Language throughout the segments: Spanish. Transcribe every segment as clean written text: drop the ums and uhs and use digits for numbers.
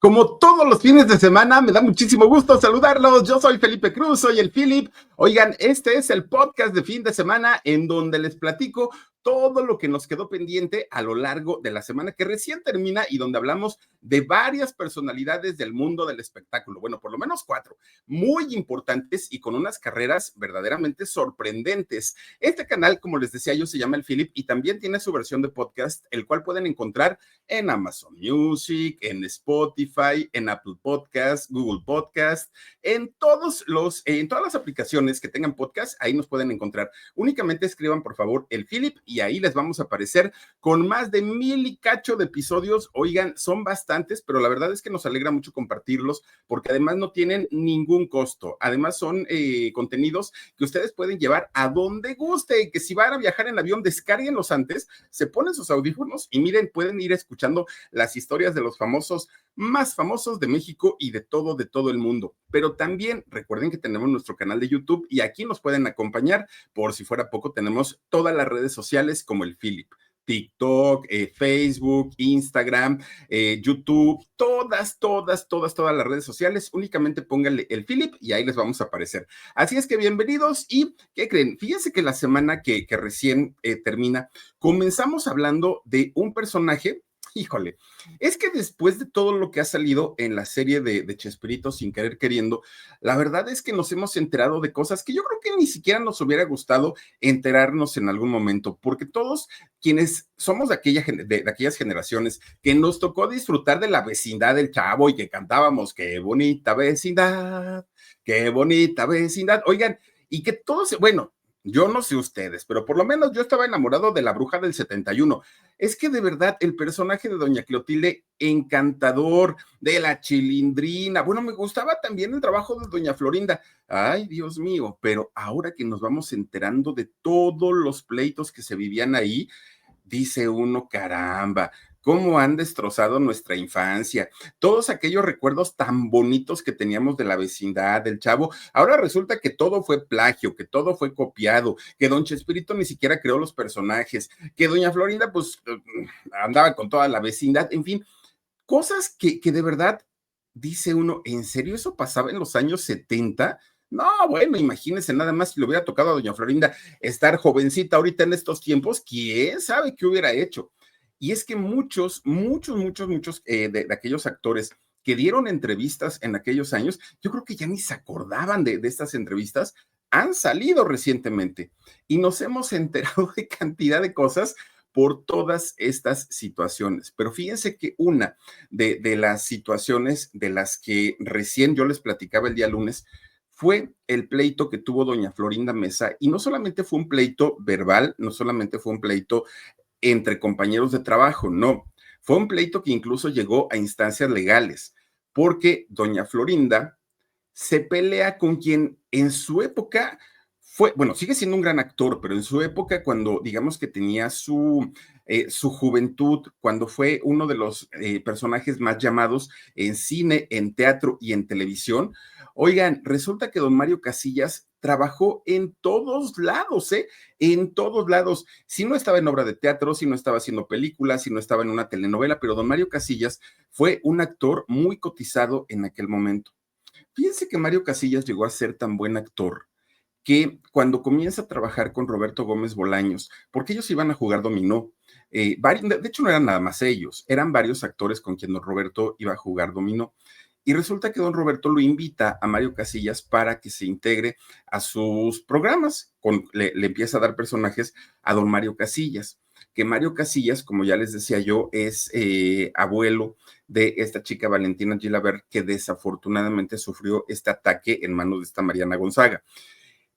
Como todos los fines de semana, me da muchísimo gusto saludarlos. Yo soy Felipe Cruz, soy el Philip. Oigan, este es el podcast de fin de semana en donde les platico todo lo que nos quedó pendiente a lo largo de la semana que recién termina y donde hablamos de varias personalidades del mundo del espectáculo. Bueno, por lo menos cuatro, muy importantes y con unas carreras verdaderamente sorprendentes. Este canal, como les decía yo, se llama el Philip y también tiene su versión de podcast, el cual pueden encontrar en Amazon Music, en Spotify, en Apple Podcast, Google Podcast, en todas las aplicaciones que tengan podcast, ahí nos pueden encontrar. Únicamente escriban, por favor, el Philip y ahí les vamos a aparecer con más de 1000 y cacho de episodios. Oigan, son bastantes, pero la verdad es que nos alegra mucho compartirlos porque además no tienen ningún costo. Además son contenidos que ustedes pueden llevar a donde guste, que si van a viajar en avión, descárguenlos antes, se ponen sus audífonos y miren, pueden ir escuchando las historias de los famosos más famosos de México y de todo el mundo. Pero también recuerden que tenemos nuestro canal de YouTube y aquí nos pueden acompañar. Por si fuera poco, tenemos todas las redes sociales como el Philip. TikTok, Facebook, Instagram, YouTube, todas las redes sociales. Únicamente pónganle el Philip y ahí les vamos a aparecer. Así es que bienvenidos y ¿qué creen? Fíjense que la semana que recién termina, comenzamos hablando de un personaje. Híjole, es que después de todo lo que ha salido en la serie de Chespirito sin querer queriendo, la verdad es que nos hemos enterado de cosas que yo creo que ni siquiera nos hubiera gustado enterarnos en algún momento, porque todos quienes somos de aquellas generaciones que nos tocó disfrutar de la vecindad del Chavo y que cantábamos, qué bonita vecindad, oigan, y que todos, bueno, yo no sé ustedes, pero por lo menos yo estaba enamorado de la bruja del 71. Es que de verdad el personaje de Doña Clotilde, encantador, de la Chilindrina. Bueno, me gustaba también el trabajo de Doña Florinda. Ay, Dios mío, pero ahora que nos vamos enterando de todos los pleitos que se vivían ahí, dice uno, caramba, cómo han destrozado nuestra infancia, todos aquellos recuerdos tan bonitos que teníamos de la vecindad, del Chavo. Ahora resulta que todo fue plagio, que todo fue copiado, que don Chespirito ni siquiera creó los personajes, que doña Florinda pues andaba con toda la vecindad, en fin, cosas que de verdad dice uno, ¿en serio eso pasaba en los años 70? No, bueno, imagínense nada más si le hubiera tocado a doña Florinda estar jovencita ahorita en estos tiempos, quién sabe qué hubiera hecho. Y es que muchos de aquellos actores que dieron entrevistas en aquellos años, yo creo que ya ni se acordaban de estas entrevistas, han salido recientemente y nos hemos enterado de cantidad de cosas por todas estas situaciones. Pero fíjense que una de las situaciones de las que recién yo les platicaba el día lunes fue el pleito que tuvo doña Florinda Mesa, y no solamente fue un pleito verbal, no solamente fue un pleito entre compañeros de trabajo, no, fue un pleito que incluso llegó a instancias legales, porque doña Florinda se pelea con quien en su época fue, bueno, sigue siendo un gran actor, pero en su época, cuando digamos que tenía su juventud, cuando fue uno de los personajes más llamados en cine, en teatro y en televisión, oigan, resulta que don Mario Casillas trabajó en todos lados, ¿eh? En todos lados. Si no estaba en obra de teatro, si no estaba haciendo películas, si no estaba en una telenovela, pero don Mario Casillas fue un actor muy cotizado en aquel momento. Fíjense que Mario Casillas llegó a ser tan buen actor que cuando comienza a trabajar con Roberto Gómez Bolaños, porque ellos iban a jugar dominó, de hecho no eran nada más ellos, eran varios actores con quien don Roberto iba a jugar dominó. Y resulta que don Roberto lo invita a Mario Casillas para que se integre a sus programas, le empieza a dar personajes a don Mario Casillas, que Mario Casillas, como ya les decía yo, es abuelo de esta chica Valentina Gilabert, que desafortunadamente sufrió este ataque en manos de esta Mariana Gonzaga.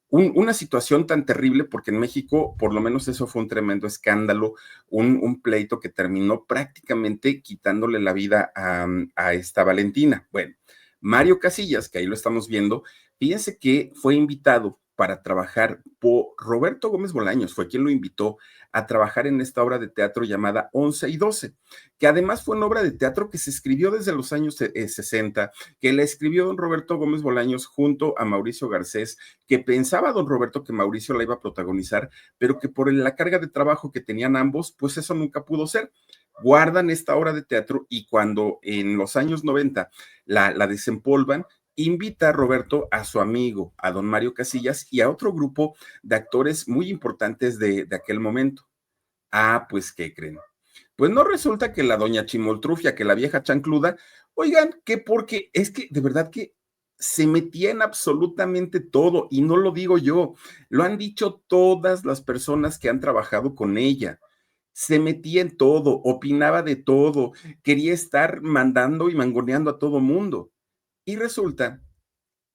Una situación tan terrible porque en México, por lo menos eso fue un tremendo escándalo, un pleito que terminó prácticamente quitándole la vida a esta Valentina. Bueno, Mario Casillas, que ahí lo estamos viendo, fíjense que fue invitado para trabajar por Roberto Gómez Bolaños, fue quien lo invitó a trabajar en esta obra de teatro llamada 11 y 12, que además fue una obra de teatro que se escribió desde los años 60, que la escribió don Roberto Gómez Bolaños junto a Mauricio Garcés, que pensaba don Roberto que Mauricio la iba a protagonizar, pero que por la carga de trabajo que tenían ambos, pues eso nunca pudo ser. guardan esta obra de teatro y cuando en los años 90 la desempolvan, invita a Roberto a su amigo, a don Mario Casillas y a otro grupo de actores muy importantes de aquel momento. Ah, pues, ¿qué creen? Pues no resulta que la doña Chimoltrufia, que la vieja chancluda, oigan, que porque es que de verdad que se metía en absolutamente todo, y no lo digo yo, lo han dicho todas las personas que han trabajado con ella. Se metía en todo, opinaba de todo, quería estar mandando y mangoneando a todo mundo. Y resulta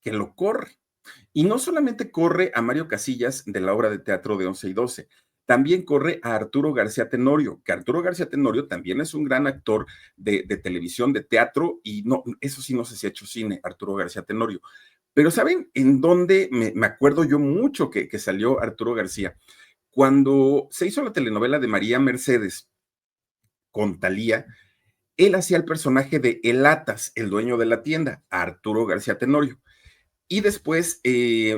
que lo corre. Y no solamente corre a Mario Casillas de la obra de teatro de 11 y 12, también corre a Arturo García Tenorio, que Arturo García Tenorio también es un gran actor de televisión, de teatro, y no, eso sí no sé si ha hecho cine, Arturo García Tenorio. Pero ¿saben en dónde me acuerdo yo mucho que salió Arturo García? Cuando se hizo la telenovela de María Mercedes con Talía, él hacía el personaje de El Atas, el dueño de la tienda, Arturo García Tenorio. Y después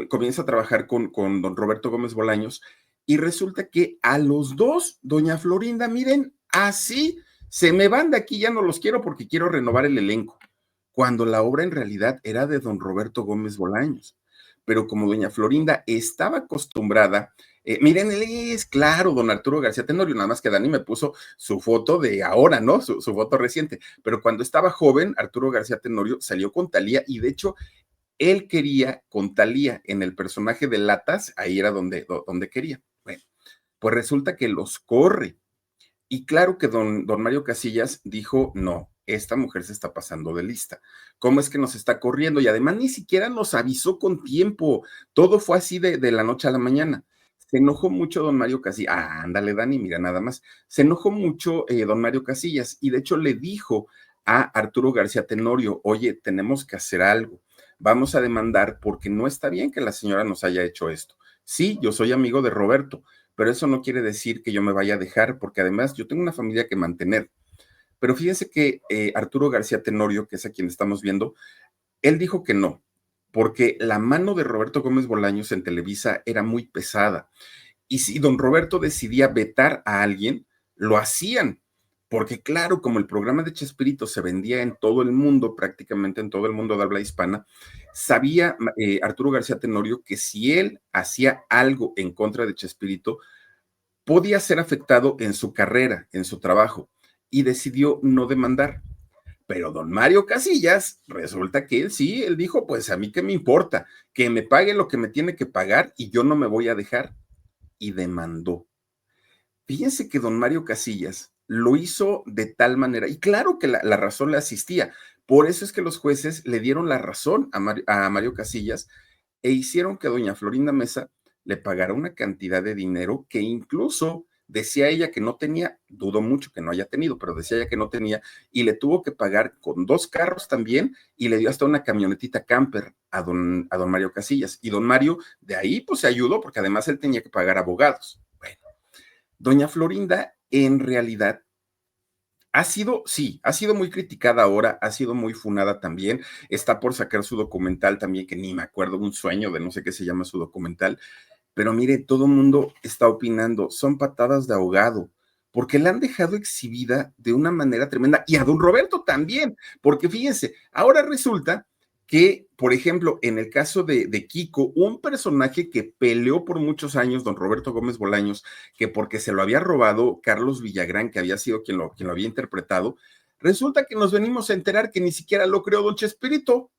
comienza a trabajar con don Roberto Gómez Bolaños y resulta que a los dos, doña Florinda, miren, así se me van de aquí, ya no los quiero porque quiero renovar el elenco, cuando la obra en realidad era de don Roberto Gómez Bolaños. Pero como doña Florinda estaba acostumbrada, miren, él es claro, don Arturo García Tenorio, nada más que Dani me puso su foto de ahora, ¿no? Su foto reciente. Pero cuando estaba joven, Arturo García Tenorio salió con Talía y de hecho él quería con Talía en el personaje de Latas, ahí era donde quería. Bueno, pues resulta que los corre. Y claro que don Mario Casillas dijo, no, esta mujer se está pasando de lista. ¿Cómo es que nos está corriendo? Y además ni siquiera nos avisó con tiempo. Todo fue así de la noche a la mañana. Se enojó mucho don Mario Casillas. Ah, ándale, Dani, mira nada más. Se enojó mucho don Mario Casillas y de hecho le dijo a Arturo García Tenorio, oye, tenemos que hacer algo. Vamos a demandar porque no está bien que la señora nos haya hecho esto. Sí, yo soy amigo de Roberto, pero eso no quiere decir que yo me vaya a dejar, porque además yo tengo una familia que mantener. Pero fíjense que Arturo García Tenorio, que es a quien estamos viendo, él dijo que no, porque la mano de Roberto Gómez Bolaños en Televisa era muy pesada. Y si don Roberto decidía vetar a alguien, lo hacían. Porque claro, como el programa de Chespirito se vendía en todo el mundo, prácticamente en todo el mundo de habla hispana, sabía Arturo García Tenorio que si él hacía algo en contra de Chespirito, podía ser afectado en su carrera, en su trabajo, y decidió no demandar. Pero don Mario Casillas, resulta que él sí, él dijo, pues a mí qué me importa, que me pague lo que me tiene que pagar y yo no me voy a dejar. Y demandó. Fíjense que don Mario Casillas lo hizo de tal manera, y claro que la razón le asistía, por eso es que los jueces le dieron la razón a Mario Casillas e hicieron que doña Florinda Mesa le pagara una cantidad de dinero que incluso decía ella que no tenía, dudo mucho que no haya tenido, pero decía ella que no tenía, y le tuvo que pagar con dos carros también, y le dio hasta una camionetita camper a don Mario Casillas. Y don Mario de ahí pues se ayudó, porque además él tenía que pagar abogados. Bueno, doña Florinda en realidad ha sido, sí, ha sido muy criticada ahora, ha sido muy funada también, está por sacar su documental también, que ni me acuerdo, un sueño de no sé qué se llama su documental, pero mire, todo el mundo está opinando, son patadas de ahogado, porque la han dejado exhibida de una manera tremenda, y a don Roberto también, porque fíjense, ahora resulta que, por ejemplo, en el caso de Kiko, un personaje que peleó por muchos años, don Roberto Gómez Bolaños, que porque se lo había robado Carlos Villagrán, que había sido quien lo había interpretado, resulta que nos venimos a enterar que ni siquiera lo creó don Chespirito.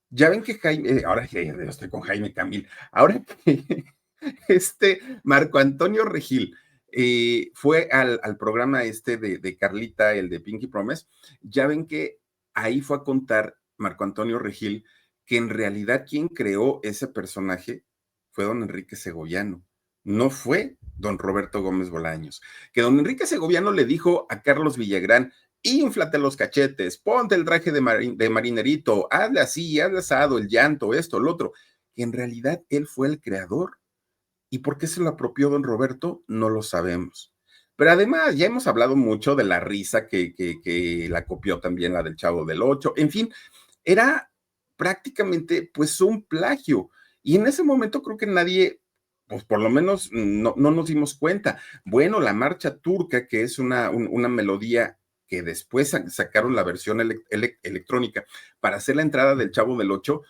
Ya ven que Jaime, ahora que yo estoy con Jaime Camil, ahora que Marco Antonio Regil fue al programa de Carlita, el de Pinky Promise, ya ven que ahí fue a contar Marco Antonio Regil que en realidad quien creó ese personaje fue don Enrique Segoviano, no fue don Roberto Gómez Bolaños, que don Enrique Segoviano le dijo a Carlos Villagrán, inflate los cachetes, ponte el traje de marinerito, hazle así, hazle asado, el llanto, esto, lo otro, que en realidad él fue el creador. ¿Y por qué se lo apropió don Roberto? No lo sabemos. Pero además, ya hemos hablado mucho de la risa que la copió también la del Chavo del Ocho. En fin, era prácticamente pues un plagio. Y en ese momento creo que nadie pues por lo menos no nos dimos cuenta. Bueno, la marcha turca, que es una melodía que después sacaron la versión electrónica para hacer la entrada del Chavo del Ocho,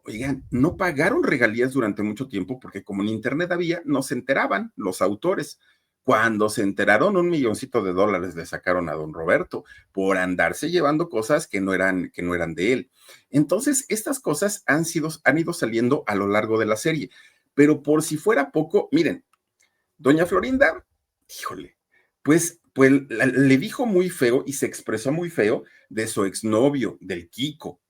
oigan, no pagaron regalías durante mucho tiempo porque como en internet había, no se enteraban los autores. Cuando se enteraron, $1 milloncito le sacaron a don Roberto por andarse llevando cosas que no eran de él. Entonces, estas cosas han ido saliendo a lo largo de la serie. Pero por si fuera poco, miren, doña Florinda, híjole, pues le dijo muy feo y se expresó muy feo de su exnovio, del Kiko.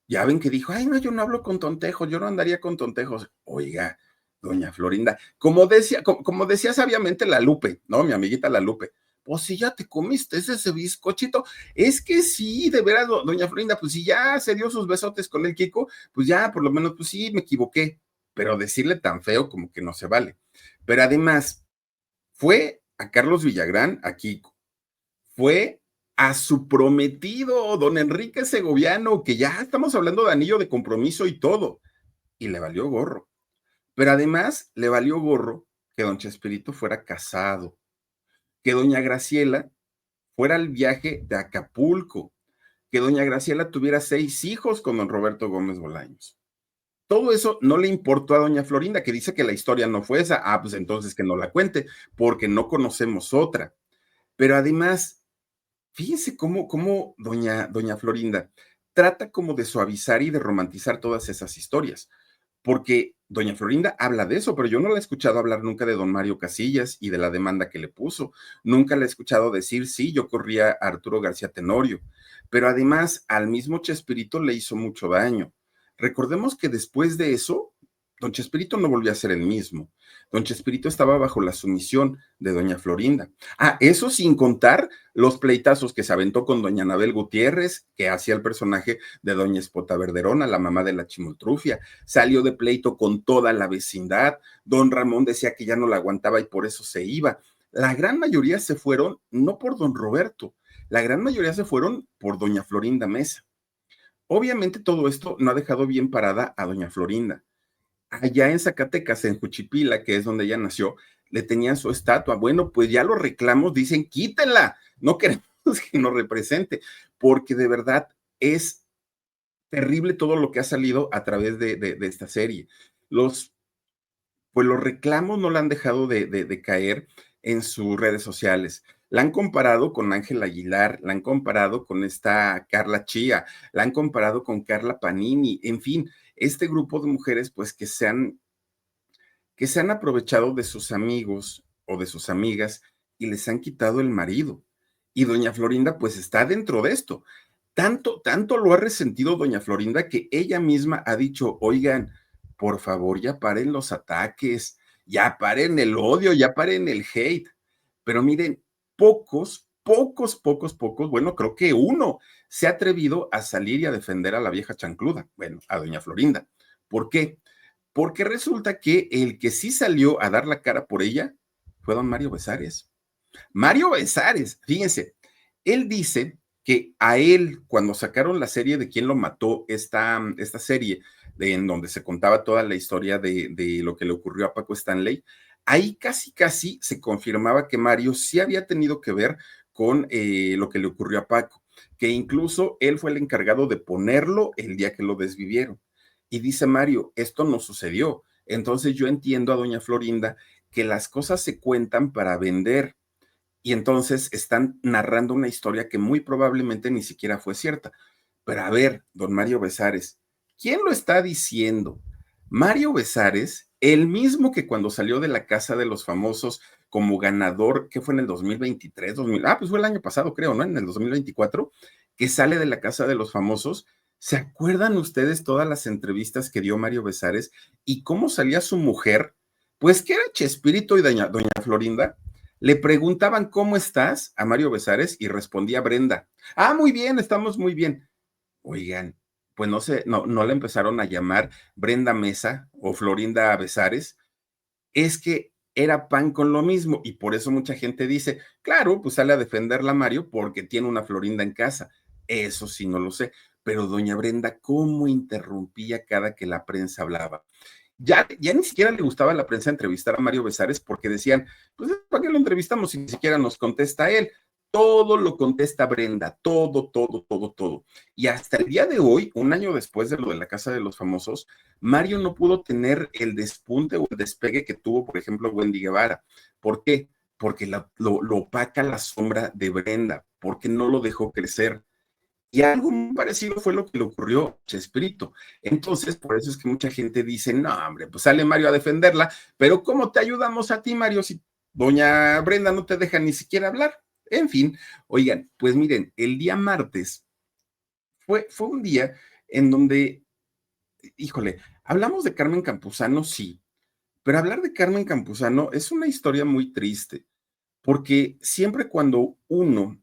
Ya ven que dijo, ay, no, yo no hablo con tontejos, yo no andaría con tontejos. Oiga, doña Florinda, como decía sabiamente la Lupe, ¿no? Mi amiguita la Lupe. Pues si ya te comiste ese bizcochito, es que sí, de veras, doña Florinda, pues si ya se dio sus besotes con el Kiko, pues ya, por lo menos, pues sí, me equivoqué, pero decirle tan feo como que no se vale. Pero además, fue a Carlos Villagrán, a Kiko, fue a su prometido, don Enrique Segoviano, que ya estamos hablando de anillo de compromiso y todo, y le valió gorro. Pero además le valió gorro que don Chespirito fuera casado, que doña Graciela fuera al viaje de Acapulco, que doña Graciela tuviera 6 hijos con don Roberto Gómez Bolaños. Todo eso no le importó a doña Florinda, que dice que la historia no fue esa. Ah, pues entonces que no la cuente, porque no conocemos otra. Pero además, fíjense cómo doña Florinda trata como de suavizar y de romantizar todas esas historias, porque doña Florinda habla de eso, pero yo no la he escuchado hablar nunca de don Mario Casillas y de la demanda que le puso. Nunca la he escuchado decir, sí, yo corría a Arturo García Tenorio, pero además al mismo Chespirito le hizo mucho daño. Recordemos que después de eso, don Chespirito no volvió a ser el mismo. Don Chespirito estaba bajo la sumisión de doña Florinda. Ah, eso sin contar los pleitazos que se aventó con doña Anabel Gutiérrez, que hacía el personaje de doña Espota Verderona, la mamá de la Chimoltrufia. Salió de pleito con toda la vecindad. Don Ramón decía que ya no la aguantaba y por eso se iba. La gran mayoría se fueron no por don Roberto, la gran mayoría se fueron por doña Florinda Mesa. Obviamente todo esto no ha dejado bien parada a doña Florinda. Allá en Zacatecas, en Juchipila, que es donde ella nació, le tenían su estatua. Bueno, pues ya los reclamos dicen, quítenla, no queremos que nos represente, porque de verdad es terrible todo lo que ha salido a través de esta serie. Los, pues los reclamos no la han dejado de caer en sus redes sociales. La han comparado con Ángela Aguilar, la han comparado con esta Carla Chía, la han comparado con Carla Panini, en fin, este grupo de mujeres pues que se han aprovechado de sus amigos o de sus amigas y les han quitado el marido. Y doña Florinda pues está dentro de esto. Tanto lo ha resentido doña Florinda que ella misma ha dicho, oigan, por favor ya paren los ataques, ya paren el odio, ya paren el hate. Pero miren, pocos, bueno, creo que uno se ha atrevido a salir y a defender a la vieja chancluda, bueno, a doña Florinda. ¿Por qué? Porque resulta que el que sí salió a dar la cara por ella fue don Mario Besares. Mario Besares, fíjense, él dice que a él, cuando sacaron la serie de quién lo mató, esta serie en donde se contaba toda la historia de lo que le ocurrió a Paco Stanley, ahí casi se confirmaba que Mario sí había tenido que ver con lo que le ocurrió a Paco, que incluso él fue el encargado de ponerlo el día que lo desvivieron. Y dice Mario, esto no sucedió. Entonces yo entiendo a doña Florinda que las cosas se cuentan para vender y entonces están narrando una historia que muy probablemente ni siquiera fue cierta. Pero a ver, don Mario Besares, ¿quién lo está diciendo? Mario Besares, el mismo que cuando salió de la Casa de los Famosos como ganador, que fue en el 2023, pues fue el año pasado, creo, ¿no? En el 2024, que sale de la Casa de los Famosos. ¿Se acuerdan ustedes todas las entrevistas que dio Mario Besares y cómo salía su mujer? Pues que era Chespirito y doña Florinda. Le preguntaban, ¿cómo estás? A Mario Besares y respondía Brenda. Ah, muy bien, estamos muy bien. Oigan, pues no sé, no le empezaron a llamar Brenda Mesa o Florinda Besares. Es que era pan con lo mismo y por eso mucha gente dice, claro, pues sale a defenderla Mario porque tiene una Florinda en casa. Eso sí, no lo sé. Pero doña Brenda, ¿cómo interrumpía cada que la prensa hablaba? Ya ni siquiera le gustaba a la prensa entrevistar a Mario Besares porque decían, pues, ¿para qué lo entrevistamos si ni siquiera nos contesta él? Todo lo contesta Brenda, todo, todo, todo, todo. Y hasta el día de hoy, un año después de lo de la Casa de los Famosos, Mario no pudo tener el despunte o el despegue que tuvo, por ejemplo, Wendy Guevara. ¿Por qué? Porque lo opaca la sombra de Brenda, porque no lo dejó crecer. Y algo muy parecido fue lo que le ocurrió a Chespirito. Entonces, por eso es que mucha gente dice, no, hombre, pues sale Mario a defenderla, pero ¿cómo te ayudamos a ti, Mario, si doña Brenda no te deja ni siquiera hablar? En fin, oigan, pues miren, el día martes fue un día en donde, híjole, hablamos de Carmen Campuzano, sí, pero hablar de Carmen Campuzano es una historia muy triste, porque siempre cuando uno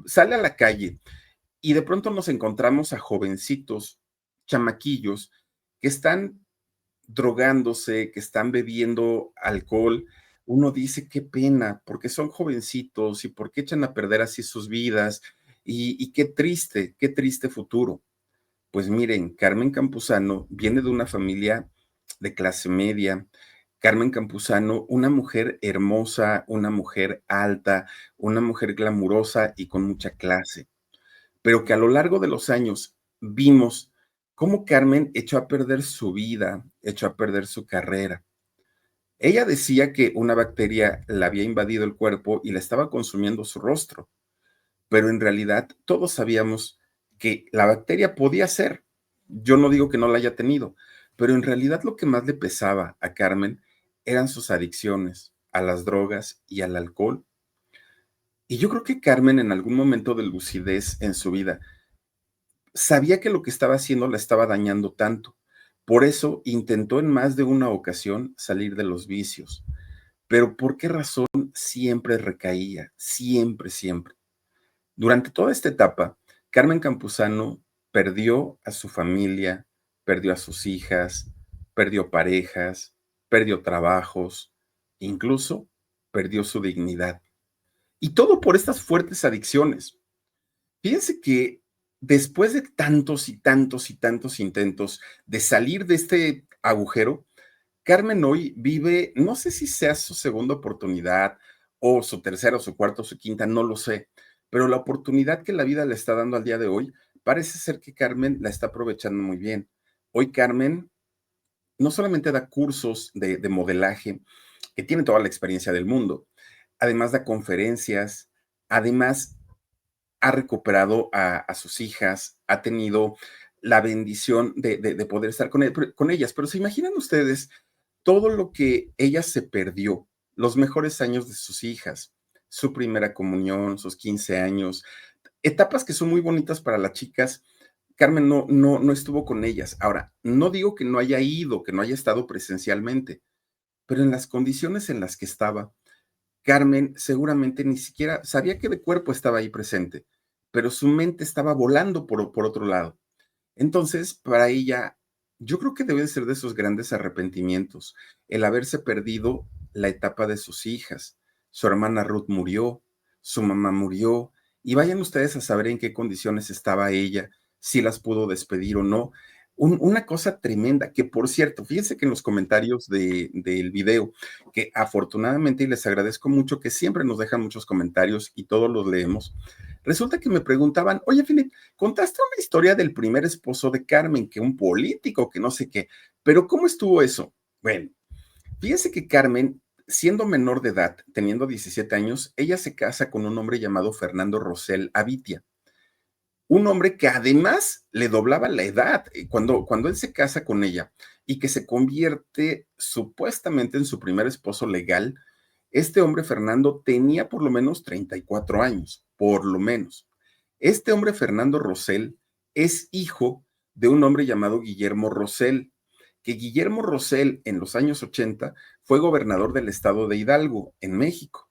sale a la calle y de pronto nos encontramos a jovencitos, chamaquillos, que están drogándose, que están bebiendo alcohol. Uno dice, qué pena, porque son jovencitos y por qué echan a perder así sus vidas. Y qué triste futuro. Pues miren, Carmen Campuzano viene de una familia de clase media. Carmen Campuzano, una mujer hermosa, una mujer alta, una mujer glamurosa y con mucha clase, pero que a lo largo de los años vimos cómo Carmen echó a perder su vida, echó a perder su carrera. Ella decía que una bacteria le había invadido el cuerpo y le estaba consumiendo su rostro, pero en realidad todos sabíamos que la bacteria podía ser. Yo no digo que no la haya tenido, pero en realidad lo que más le pesaba a Carmen eran sus adicciones a las drogas y al alcohol. Y yo creo que Carmen en algún momento de lucidez en su vida sabía que lo que estaba haciendo la estaba dañando tanto. Por eso intentó en más de una ocasión salir de los vicios. Pero ¿por qué razón siempre recaía? Siempre, siempre. Durante toda esta etapa, Carmen Campuzano perdió a su familia, perdió a sus hijas, perdió parejas, perdió trabajos, incluso perdió su dignidad. Y todo por estas fuertes adicciones. Fíjense que después de tantos y tantos y tantos intentos de salir de este agujero, Carmen hoy vive, no sé si sea su segunda oportunidad o su tercera o su cuarta o su quinta, no lo sé, pero la oportunidad que la vida le está dando al día de hoy, parece ser que Carmen la está aprovechando muy bien. Hoy Carmen no solamente da cursos de modelaje, que tiene toda la experiencia del mundo, además da conferencias, además ha recuperado a sus hijas, ha tenido la bendición de poder estar con ellas. Pero se imaginan ustedes todo lo que ella se perdió, los mejores años de sus hijas, su primera comunión, sus 15 años, etapas que son muy bonitas para las chicas. Carmen no estuvo con ellas. Ahora, no digo que no haya ido, que no haya estado presencialmente, pero en las condiciones en las que estaba, Carmen seguramente ni siquiera sabía que de cuerpo estaba ahí presente, pero su mente estaba volando por otro lado. Entonces, para ella, yo creo que debe ser de esos grandes arrepentimientos, el haberse perdido la etapa de sus hijas. Su hermana Ruth murió, su mamá murió, y vayan ustedes a saber en qué condiciones estaba ella, si las pudo despedir o no. Una cosa tremenda, que por cierto, fíjense que en los comentarios del video, que afortunadamente, y les agradezco mucho, que siempre nos dejan muchos comentarios y todos los leemos, resulta que me preguntaban, oye, Philip, contaste una historia del primer esposo de Carmen, que un político, que no sé qué, pero ¿cómo estuvo eso? Bueno, fíjese que Carmen, siendo menor de edad, teniendo 17 años, ella se casa con un hombre llamado Fernando Rosell Avitia, un hombre que además le doblaba la edad cuando él se casa con ella y que se convierte supuestamente en su primer esposo legal. Este hombre, Fernando, tenía por lo menos 34 años, por lo menos. Este hombre, Fernando Rosell, es hijo de un hombre llamado Guillermo Rosell, que Guillermo Rosell en los años 80 fue gobernador del estado de Hidalgo, en México.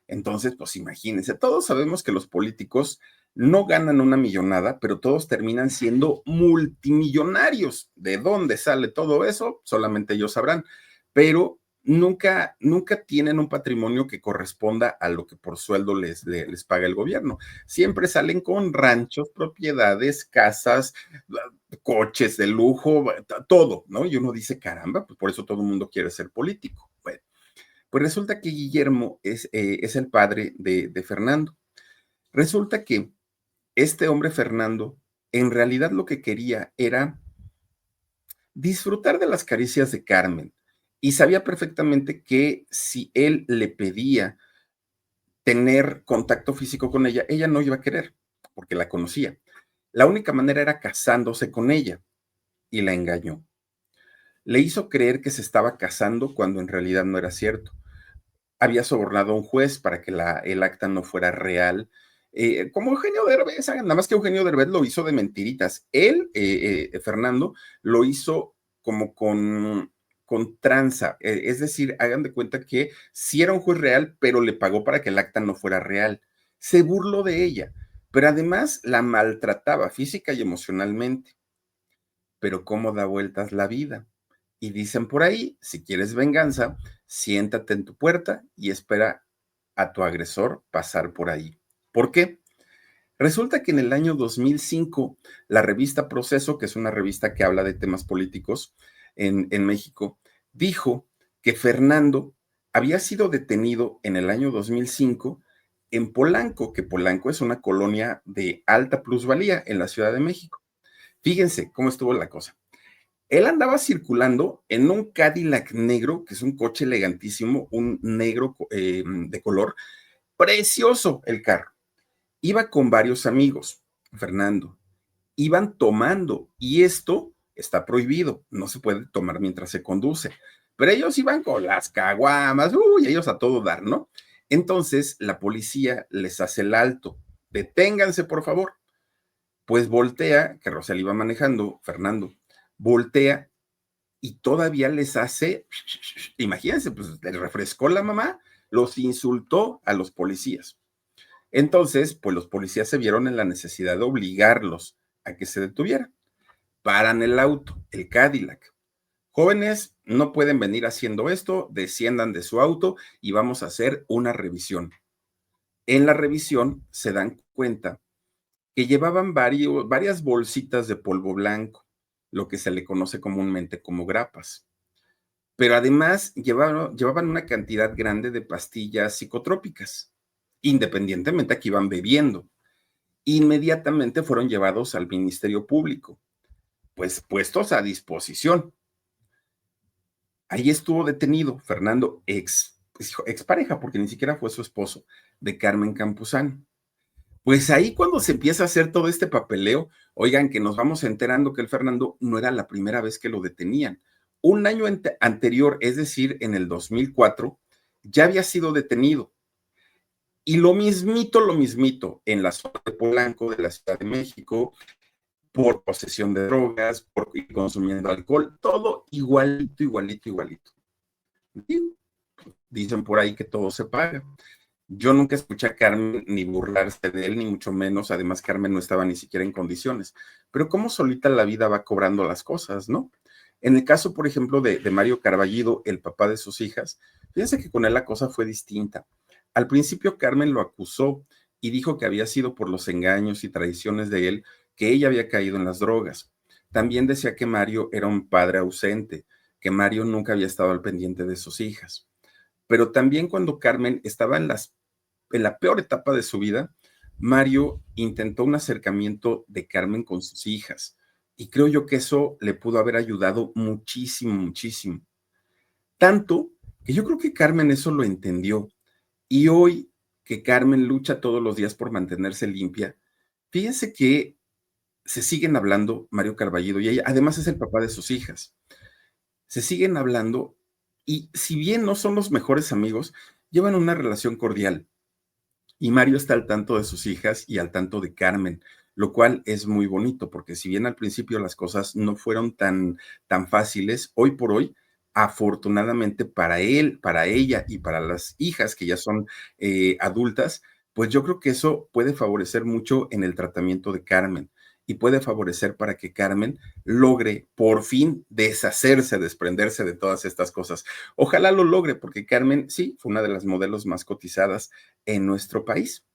Entonces, pues imagínense, todos sabemos que los políticos no ganan una millonada, pero todos terminan siendo multimillonarios. ¿De dónde sale todo eso? Solamente ellos sabrán, pero nunca tienen un patrimonio que corresponda a lo que por sueldo les paga el gobierno. Siempre salen con ranchos, propiedades, casas, coches de lujo, todo, ¿no? Y uno dice, caramba, pues por eso todo el mundo quiere ser político. Bueno, pues resulta que Guillermo es el padre de Fernando. Resulta que este hombre Fernando, en realidad lo que quería era disfrutar de las caricias de Carmen y sabía perfectamente que si él le pedía tener contacto físico con ella, ella no iba a querer, porque la conocía. La única manera era casándose con ella y la engañó. Le hizo creer que se estaba casando cuando en realidad no era cierto. Había sobornado a un juez para que el acta no fuera real. Como Eugenio Derbez, nada más que Eugenio Derbez lo hizo de mentiritas. Él, Fernando, lo hizo como con tranza. Es decir, hagan de cuenta que sí era un juez real, pero le pagó para que el acta no fuera real. Se burló de ella, pero además la maltrataba física y emocionalmente. Pero cómo da vueltas la vida. Y dicen por ahí, si quieres venganza, siéntate en tu puerta y espera a tu agresor pasar por ahí. ¿Por qué? Resulta que en el año 2005, la revista Proceso, que es una revista que habla de temas políticos en México, dijo que Fernando había sido detenido en el año 2005 en Polanco, que Polanco es una colonia de alta plusvalía en la Ciudad de México. Fíjense cómo estuvo la cosa. Él andaba circulando en un Cadillac negro, que es un coche elegantísimo, un negro de color, precioso el carro. Iba con varios amigos, Fernando. Iban tomando y esto está prohibido, no se puede tomar mientras se conduce. Pero ellos iban con las caguamas, uy, ellos a todo dar, ¿no? Entonces la policía les hace el alto. Deténganse, por favor. Pues voltea, que Rosel iba manejando, Fernando, voltea y todavía les hace, imagínense, pues les refrescó la mamá, los insultó a los policías. Entonces, pues los policías se vieron en la necesidad de obligarlos a que se detuvieran. Paran el auto, el Cadillac. Jóvenes, no pueden venir haciendo esto, desciendan de su auto y vamos a hacer una revisión. En la revisión se dan cuenta que llevaban varias bolsitas de polvo blanco, lo que se le conoce comúnmente como grapas. Pero además llevaban una cantidad grande de pastillas psicotrópicas, independientemente a que iban bebiendo. Inmediatamente fueron llevados al Ministerio Público, pues puestos a disposición. Ahí estuvo detenido Fernando, expareja, porque ni siquiera fue su esposo, de Carmen Campuzano. Pues ahí cuando se empieza a hacer todo este papeleo, oigan que nos vamos enterando que el Fernando no era la primera vez que lo detenían. Un año anterior, es decir, en el 2004, ya había sido detenido. Y lo mismito, en la zona de Polanco, de la Ciudad de México, por posesión de drogas, por ir consumiendo alcohol, todo igualito, igualito, igualito. Dicen por ahí que todo se paga. Yo nunca escuché a Carmen ni burlarse de él, ni mucho menos. Además, Carmen no estaba ni siquiera en condiciones. Pero cómo solita la vida va cobrando las cosas, ¿no? En el caso, por ejemplo, de Mario Carballido, el papá de sus hijas, fíjense que con él la cosa fue distinta. Al principio, Carmen lo acusó y dijo que había sido por los engaños y traiciones de él que ella había caído en las drogas. También decía que Mario era un padre ausente, que Mario nunca había estado al pendiente de sus hijas. Pero también cuando Carmen estaba en la peor etapa de su vida, Mario intentó un acercamiento de Carmen con sus hijas. Y creo yo que eso le pudo haber ayudado muchísimo, muchísimo. Tanto que yo creo que Carmen eso lo entendió. Y hoy que Carmen lucha todos los días por mantenerse limpia, fíjense que se siguen hablando Mario Carballido y ella, además es el papá de sus hijas. Se siguen hablando y si bien no son los mejores amigos, llevan una relación cordial. Y Mario está al tanto de sus hijas y al tanto de Carmen, lo cual es muy bonito, porque si bien al principio las cosas no fueron tan fáciles, hoy por hoy, afortunadamente para él, para ella y para las hijas que ya son adultas, pues yo creo que eso puede favorecer mucho en el tratamiento de Carmen y puede favorecer para que Carmen logre por fin deshacerse, desprenderse de todas estas cosas. Ojalá lo logre, porque Carmen sí fue una de las modelos más cotizadas en nuestro país.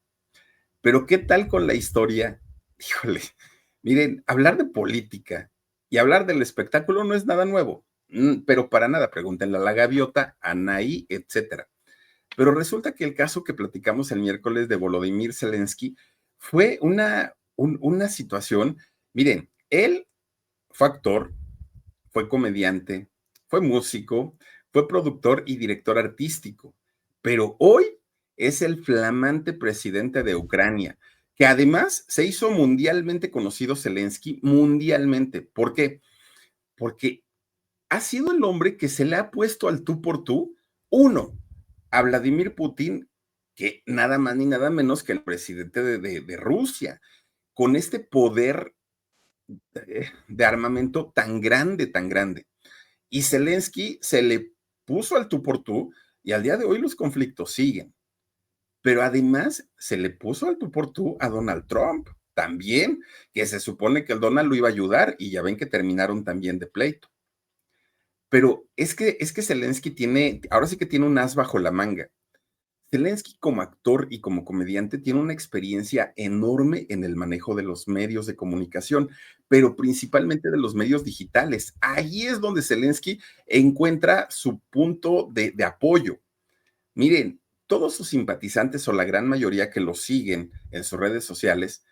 Pero ¿qué tal con la historia? Híjole, Miren, hablar de política y hablar del espectáculo no es nada nuevo, pero para nada, pregúntenle a la Gaviota, a Anaí, etcétera. Pero resulta que el caso que platicamos el miércoles de Volodymyr Zelensky fue una situación, miren, él fue actor, fue comediante, fue músico, fue productor y director artístico, pero hoy es el flamante presidente de Ucrania, que además se hizo mundialmente conocido Zelensky, mundialmente. ¿Por qué? Porque ha sido el hombre que se le ha puesto al tú por tú, uno, a Vladimir Putin, que nada más ni nada menos que el presidente de Rusia, con este poder de armamento tan grande, tan grande. Y Zelensky se le puso al tú por tú y al día de hoy los conflictos siguen. Pero además se le puso al tú por tú a Donald Trump también, que se supone que el Donald lo iba a ayudar y ya ven que terminaron también de pleito. Pero es que Zelensky tiene, ahora sí que tiene un as bajo la manga. Zelensky como actor y como comediante tiene una experiencia enorme en el manejo de los medios de comunicación, pero principalmente de los medios digitales. Ahí es donde Zelensky encuentra su punto de apoyo. Miren, todos sus simpatizantes o la gran mayoría que lo siguen en sus redes sociales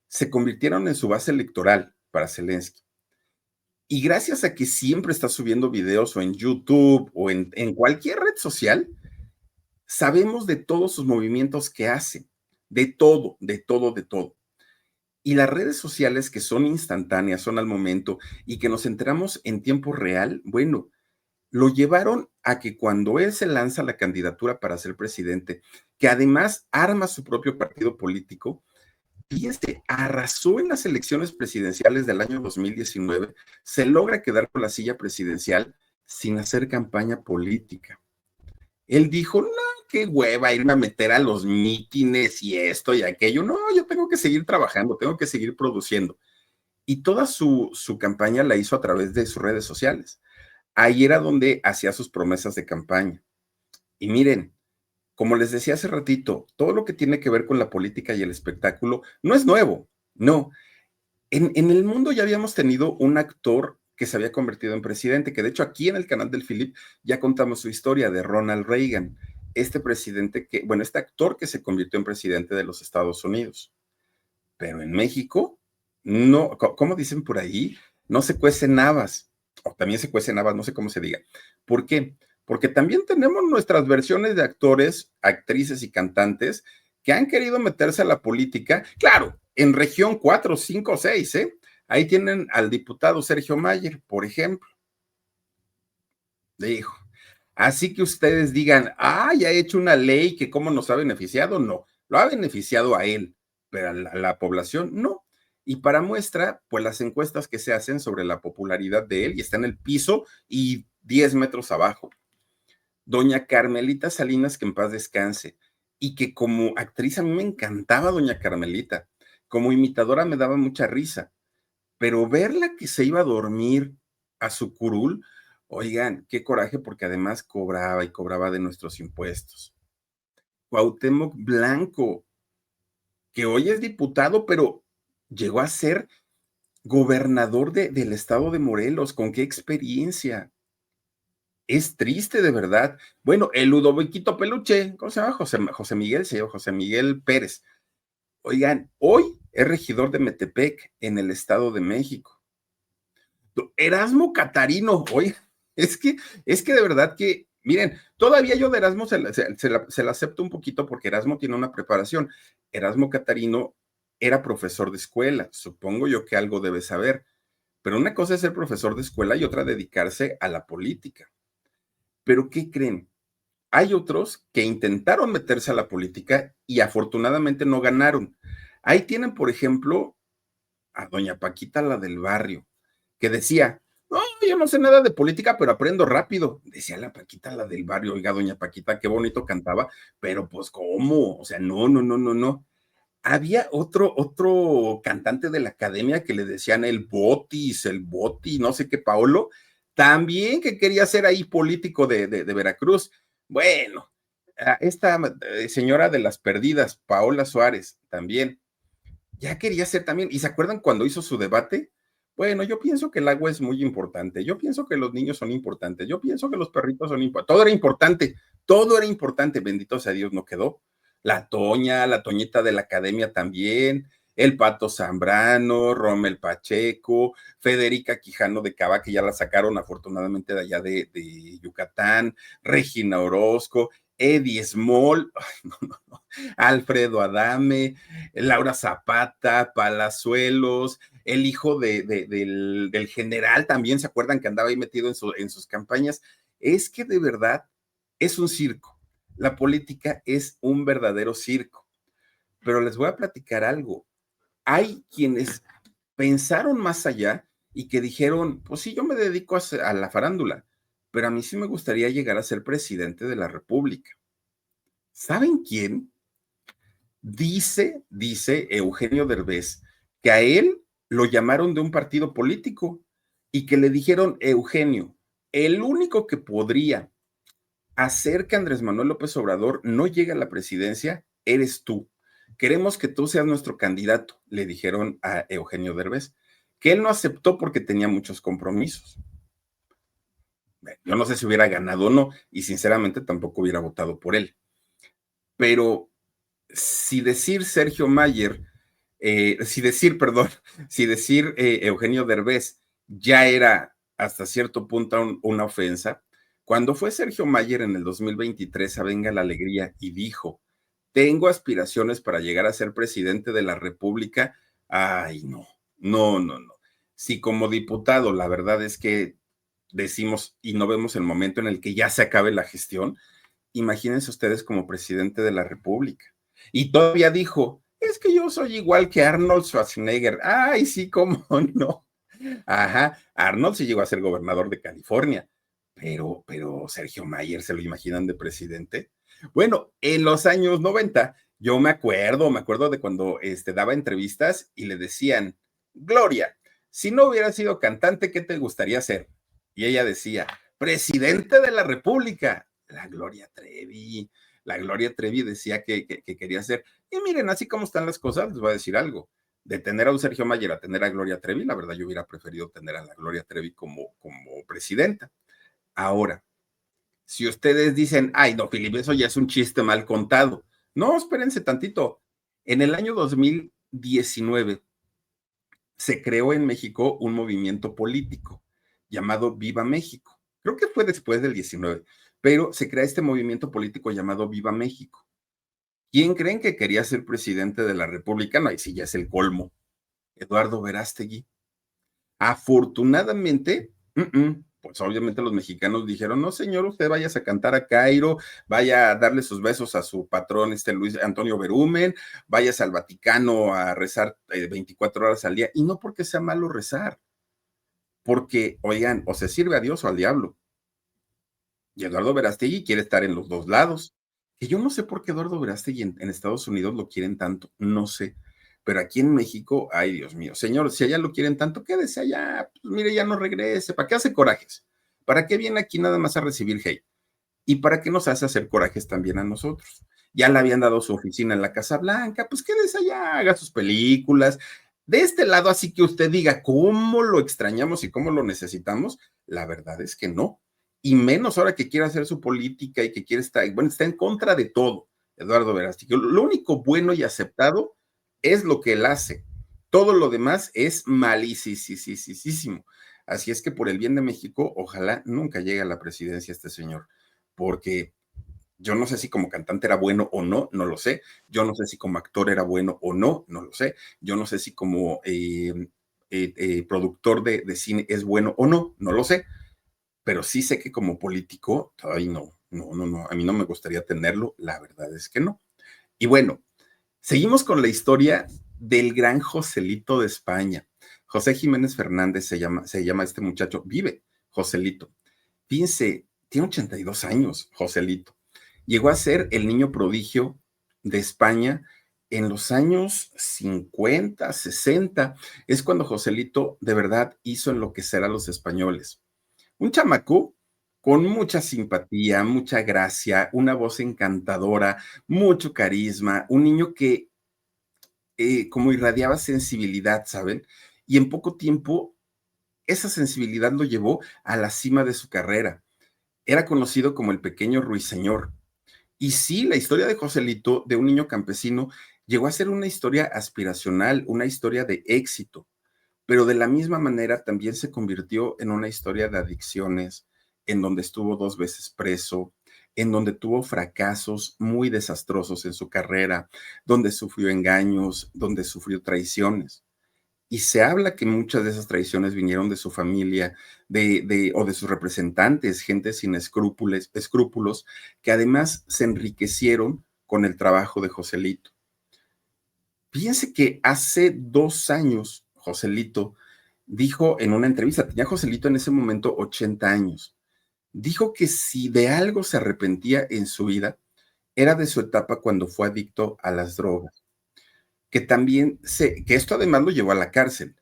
se convirtieron en su base electoral para Zelensky. Y gracias a que siempre está subiendo videos o en YouTube o en cualquier red social, sabemos de todos sus movimientos que hace, de todo, de todo, de todo. Y las redes sociales que son instantáneas, son al momento y que nos enteramos en tiempo real, bueno, lo llevaron a que cuando él se lanza la candidatura para ser presidente, que además arma su propio partido político, fíjense, arrasó en las elecciones presidenciales del año 2019, se logra quedar con la silla presidencial sin hacer campaña política. Él dijo, no, qué hueva irme a meter a los mítines y esto y aquello. No, yo tengo que seguir trabajando, tengo que seguir produciendo. Y toda su campaña la hizo a través de sus redes sociales. Ahí era donde hacía sus promesas de campaña. Y miren, como les decía hace ratito, todo lo que tiene que ver con la política y el espectáculo no es nuevo, no. En el mundo ya habíamos tenido un actor que se había convertido en presidente, que de hecho aquí en el canal del Philip ya contamos su historia de Ronald Reagan, este presidente que, bueno, este actor que se convirtió en presidente de los Estados Unidos. Pero en México, no, ¿cómo dicen por ahí? No se cuecen habas, o también se cuecen habas, no sé cómo se diga. ¿Por qué? Porque también tenemos nuestras versiones de actores, actrices y cantantes que han querido meterse a la política, claro, en región 4, 5, 6, ¿eh? Ahí tienen al diputado Sergio Mayer, por ejemplo. Dijo, así que ustedes digan, ah, ya ha hecho una ley que cómo nos ha beneficiado, no, lo ha beneficiado a él, pero a la población no. Y para muestra, pues las encuestas que se hacen sobre la popularidad de él y está en el piso y 10 metros abajo. Doña Carmelita Salinas, que en paz descanse, y que como actriz a mí me encantaba Doña Carmelita, como imitadora me daba mucha risa, pero verla que se iba a dormir a su curul, oigan, qué coraje, porque además cobraba y cobraba de nuestros impuestos. Cuauhtémoc Blanco, que hoy es diputado, pero llegó a ser gobernador del estado de Morelos, ¿con qué experiencia? Es triste, de verdad. Bueno, el Ludoviquito Peluche, ¿cómo se llama? José Miguel, se llama José Miguel Pérez. Oigan, hoy es regidor de Metepec, en el Estado de México. Erasmo Catarino, oye, es que de verdad que, miren, todavía yo de Erasmo se la acepto un poquito porque Erasmo tiene una preparación. Erasmo Catarino era profesor de escuela, supongo yo que algo debe saber, pero una cosa es ser profesor de escuela y otra dedicarse a la política. Pero ¿qué creen? Hay otros que intentaron meterse a la política y afortunadamente no ganaron. Ahí tienen, por ejemplo, a doña Paquita, la del barrio, que decía, no, yo no sé nada de política, pero aprendo rápido. Decía la Paquita, la del barrio, oiga, doña Paquita, qué bonito cantaba, pero pues, ¿cómo? O sea, no, no, no, no, no. Había otro cantante de la academia que le decían el Boti, no sé qué, Paolo, también que quería ser ahí político de Veracruz. Bueno, esta señora de las perdidas, Paola Suárez, también. ya quería ser también, ¿y se acuerdan cuando hizo su debate? Bueno, yo pienso que el agua es muy importante, yo pienso que los niños son importantes, yo pienso que los perritos son importantes, todo era importante, bendito sea Dios, no quedó. La Toña, la Toñita de la academia también, el Pato Zambrano, Rommel Pacheco, Federica Quijano de Cava, que ya la sacaron afortunadamente de allá de Yucatán, Regina Orozco, Eddie Small, no, no, no, Alfredo Adame, Laura Zapata, Palazuelos, el hijo del general también, ¿se acuerdan que andaba ahí metido en sus campañas? Es que de verdad es un circo. La política es un verdadero circo. Pero les voy a platicar algo. Hay quienes pensaron más allá y que dijeron, pues sí, yo me dedico a la farándula, pero a mí sí me gustaría llegar a ser presidente de la República. ¿Saben quién? Dice Eugenio Derbez que a él lo llamaron de un partido político y que le dijeron, Eugenio, el único que podría hacer que Andrés Manuel López Obrador no llegue a la presidencia eres tú. Queremos que tú seas nuestro candidato, le dijeron a Eugenio Derbez, que él no aceptó porque tenía muchos compromisos. Yo no sé si hubiera ganado o no, y sinceramente tampoco hubiera votado por él. Pero si decir Sergio Mayer, si decir, perdón, si decir Eugenio Derbez ya era hasta cierto punto una ofensa, cuando fue Sergio Mayer en el 2023 a Venga la Alegría y dijo, tengo aspiraciones para llegar a ser presidente de la República, ay, no, no, no, no. Si como diputado la verdad es que decimos y no vemos el momento en el que ya se acabe la gestión, imagínense ustedes como presidente de la República. Y todavía dijo, es que yo soy igual que Arnold Schwarzenegger. Ay, sí, cómo no. Ajá, Arnold sí llegó a ser gobernador de California, pero Sergio Mayer, ¿se lo imaginan de presidente? Bueno, en los años 90, yo me acuerdo de cuando daba entrevistas y le decían, Gloria, si no hubiera sido cantante, ¿qué te gustaría ser? Y ella decía, presidente de la República, La Gloria Trevi decía que quería ser. Y miren, así como están las cosas, les voy a decir algo de tener a un Sergio Mayer a tener a Gloria Trevi, la verdad yo hubiera preferido tener a la Gloria Trevi como presidenta. Ahora, si ustedes dicen, ay, no, Felipe, eso ya es un chiste mal contado. No, espérense tantito. En el año 2019 se creó en México un movimiento político llamado Viva México. Creo que fue después del 19, pero se crea este movimiento político llamado Viva México. ¿Quién creen que quería ser presidente de la República? No, ahí sí ya es el colmo. Eduardo Verástegui. Afortunadamente, pues obviamente los mexicanos dijeron, no señor, usted vaya a cantar a Cairo, vaya a darle sus besos a su patrón, Luis Antonio Berumen, vayas al Vaticano a rezar 24 horas al día, y no porque sea malo rezar, porque, oigan, o se sirve a Dios o al diablo. Y Eduardo Verástegui quiere estar en los dos lados. Que yo no sé por qué Eduardo Verástegui en Estados Unidos lo quieren tanto, no sé. Pero aquí en México, ay Dios mío, señor, si allá lo quieren tanto, quédese allá, pues mire, ya no regrese. ¿Para qué hace corajes? ¿Para qué viene aquí nada más a recibir hate? ¿Y para qué nos hace hacer corajes también a nosotros? Ya le habían dado su oficina en la Casa Blanca, pues quédese allá, haga sus películas. De este lado, así que usted diga cómo lo extrañamos y cómo lo necesitamos, la verdad es que no. Y menos ahora que quiere hacer su política y que quiere estar, bueno, está en contra de todo, Eduardo Verástegui. Lo único bueno y aceptado es lo que él hace. Todo lo demás es malísimo. Así es que por el bien de México, ojalá nunca llegue a la presidencia este señor, porque yo no sé si como cantante era bueno o no, no lo sé. Yo no sé si como actor era bueno o no, no lo sé. Yo no sé si como productor de cine es bueno o no, no lo sé. Pero sí sé que como político, ay, no, no, no, no, a mí no me gustaría tenerlo, la verdad es que no. Y bueno, seguimos con la historia del gran Joselito de España. José Jiménez Fernández se llama este muchacho, vive Joselito. Fíjense, tiene 82 años, Joselito. Llegó a ser el niño prodigio de España en los años 50, 60. Es cuando Joselito de verdad hizo enloquecer a los españoles. Un chamaco con mucha simpatía, mucha gracia, una voz encantadora, mucho carisma, un niño que como irradiaba sensibilidad, ¿saben? Y en poco tiempo, esa sensibilidad lo llevó a la cima de su carrera. Era conocido como el pequeño ruiseñor. Y sí, la historia de Joselito, de un niño campesino, llegó a ser una historia aspiracional, una historia de éxito, pero de la misma manera también se convirtió en una historia de adicciones, en donde estuvo 2 veces preso, en donde tuvo fracasos muy desastrosos en su carrera, donde sufrió engaños, donde sufrió traiciones. Y se habla que muchas de esas traiciones vinieron de su familia, o de sus representantes, gente sin escrúpulos, que además se enriquecieron con el trabajo de Joselito. Fíjense que hace 2 años, Joselito dijo en una entrevista, tenía Joselito en ese momento 80 años, dijo que si de algo se arrepentía en su vida, era de su etapa cuando fue adicto a las drogas, que también que esto además lo llevó a la cárcel,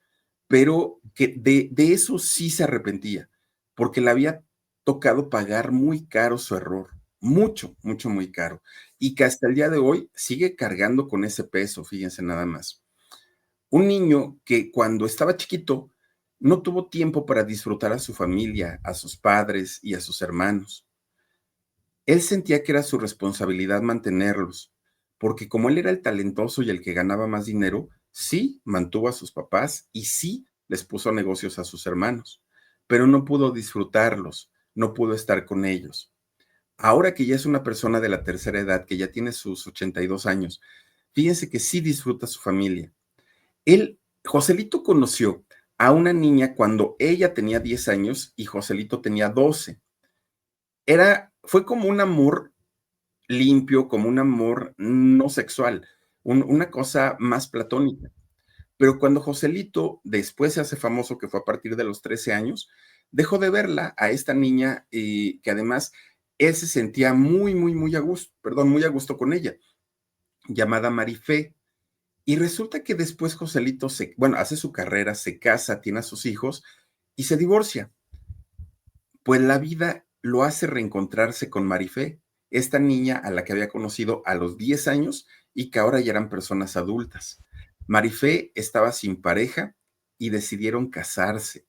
pero que de eso sí se arrepentía, porque le había tocado pagar muy caro su error, mucho, mucho, muy caro, y que hasta el día de hoy sigue cargando con ese peso, fíjense nada más. Un niño que cuando estaba chiquito no tuvo tiempo para disfrutar a su familia, a sus padres y a sus hermanos. Él sentía que era su responsabilidad mantenerlos, porque como él era el talentoso y el que ganaba más dinero, sí mantuvo a sus papás y sí les puso negocios a sus hermanos, pero no pudo disfrutarlos, no pudo estar con ellos. Ahora que ya es una persona de la tercera edad, que ya tiene sus 82 años, fíjense que sí disfruta a su familia. Joselito conoció a una niña cuando ella tenía 10 años y Joselito tenía 12. Fue como un amor limpio, como un amor no sexual, una cosa más platónica. Pero cuando Joselito después se hace famoso, que fue a partir de los 13 años, dejó de verla a esta niña, que además él se sentía muy, muy, muy a gusto, perdón, muy a gusto con ella, llamada Marifé. Y resulta que después Joselito bueno, hace su carrera, se casa, tiene a sus hijos y se divorcia. Pues la vida lo hace reencontrarse con Marifé, esta niña a la que había conocido a los 10 años y que ahora ya eran personas adultas. Marifé estaba sin pareja y decidieron casarse.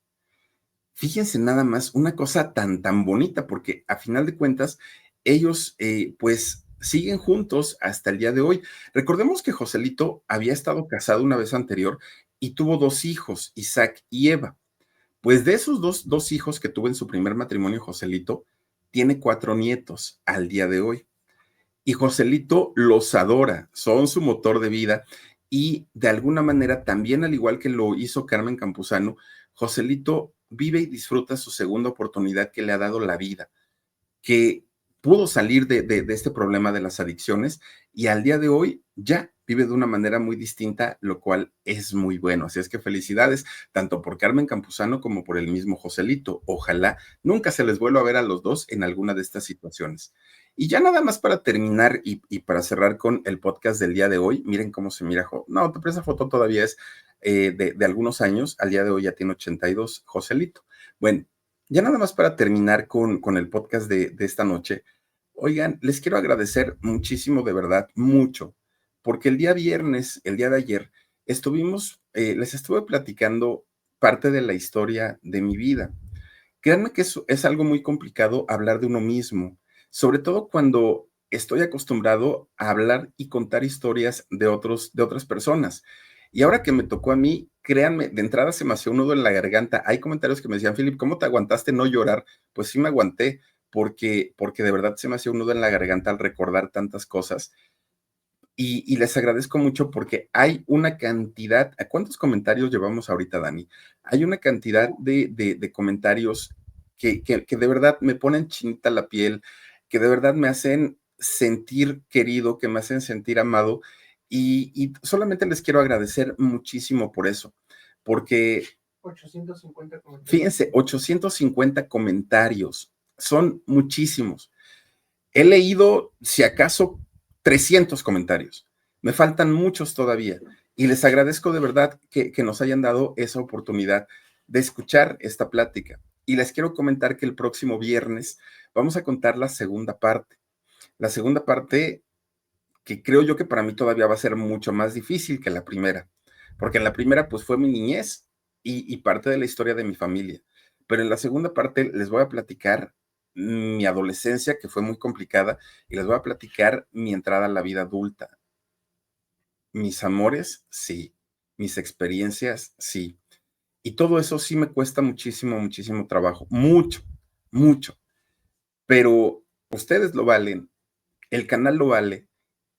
Fíjense nada más, una cosa tan, tan bonita, porque a final de cuentas, ellos pues siguen juntos hasta el día de hoy. Recordemos que Joselito había estado casado una vez anterior y tuvo 2 hijos, Isaac y Eva. Pues de esos dos hijos que tuvo en su primer matrimonio, Joselito, tiene 4 nietos al día de hoy. Y Joselito los adora, son su motor de vida y de alguna manera también, al igual que lo hizo Carmen Campuzano, Joselito vive y disfruta su segunda oportunidad que le ha dado la vida, que pudo salir de este problema de las adicciones y al día de hoy ya vive de una manera muy distinta, lo cual es muy bueno. Así es que felicidades tanto por Carmen Campuzano como por el mismo Joselito. Ojalá nunca se les vuelva a ver a los dos en alguna de estas situaciones. Y ya nada más para terminar y para cerrar con el podcast del día de hoy, miren cómo se mira. No, esa foto todavía es de algunos años, al día de hoy ya tiene 82, Joselito. Bueno, ya nada más para terminar con el podcast de esta noche, oigan, les quiero agradecer muchísimo, de verdad, mucho, porque el día viernes, el día de ayer, les estuve platicando parte de la historia de mi vida. Créanme que es algo muy complicado hablar de uno mismo, sobre todo cuando estoy acostumbrado a hablar y contar historias de otras personas. Y ahora que me tocó a mí, créanme, de entrada se me hacía un nudo en la garganta. Hay comentarios que me decían, Philip, ¿cómo te aguantaste no llorar? Pues sí me aguanté, porque de verdad se me hacía un nudo en la garganta al recordar tantas cosas. Y les agradezco mucho porque hay una cantidad, ¿a cuántos comentarios llevamos ahorita, Dani? Hay una cantidad de comentarios que de verdad me ponen chinita la piel, que de verdad me hacen sentir querido, que me hacen sentir amado. Y solamente les quiero agradecer muchísimo por eso, porque 850 comentarios. Fíjense, 850 comentarios, son muchísimos. He leído, si acaso, 300 comentarios. Me faltan muchos todavía. Y les agradezco de verdad que nos hayan dado esa oportunidad de escuchar esta plática. Y les quiero comentar que el próximo viernes vamos a contar la segunda parte. La segunda parte que creo yo que para mí todavía va a ser mucho más difícil que la primera, porque en la primera pues fue mi niñez y parte de la historia de mi familia, pero en la segunda parte les voy a platicar mi adolescencia, que fue muy complicada, y les voy a platicar mi entrada a la vida adulta. Mis amores, sí. Mis experiencias, sí. Y todo eso sí me cuesta muchísimo, muchísimo trabajo. Mucho, mucho. Pero ustedes lo valen, el canal lo vale,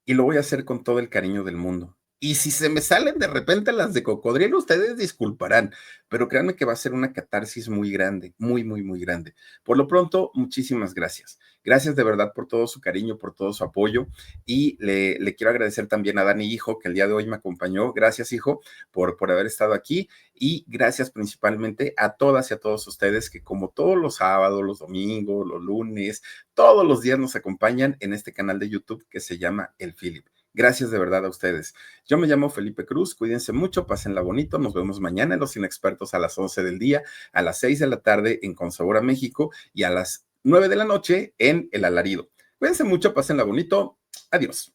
y lo voy a hacer con todo el cariño del mundo. Y si se me salen de repente las de cocodrilo, ustedes disculparán, pero créanme que va a ser una catarsis muy grande, muy, muy, muy grande. Por lo pronto, muchísimas gracias. Gracias de verdad por todo su cariño, por todo su apoyo y le quiero agradecer también a Dani Hijo, que el día de hoy me acompañó. Gracias, hijo, por haber estado aquí y gracias principalmente a todas y a todos ustedes que como todos los sábados, los domingos, los lunes, todos los días nos acompañan en este canal de YouTube que se llama El Philip. Gracias de verdad a ustedes. Yo me llamo Felipe Cruz, cuídense mucho, pásenla bonito, nos vemos mañana en Los Inexpertos a las 11 del día, a las 6 de la tarde en Consabora, México y a las 9 de la noche en El Alarido. Cuídense mucho, pásenla bonito, adiós.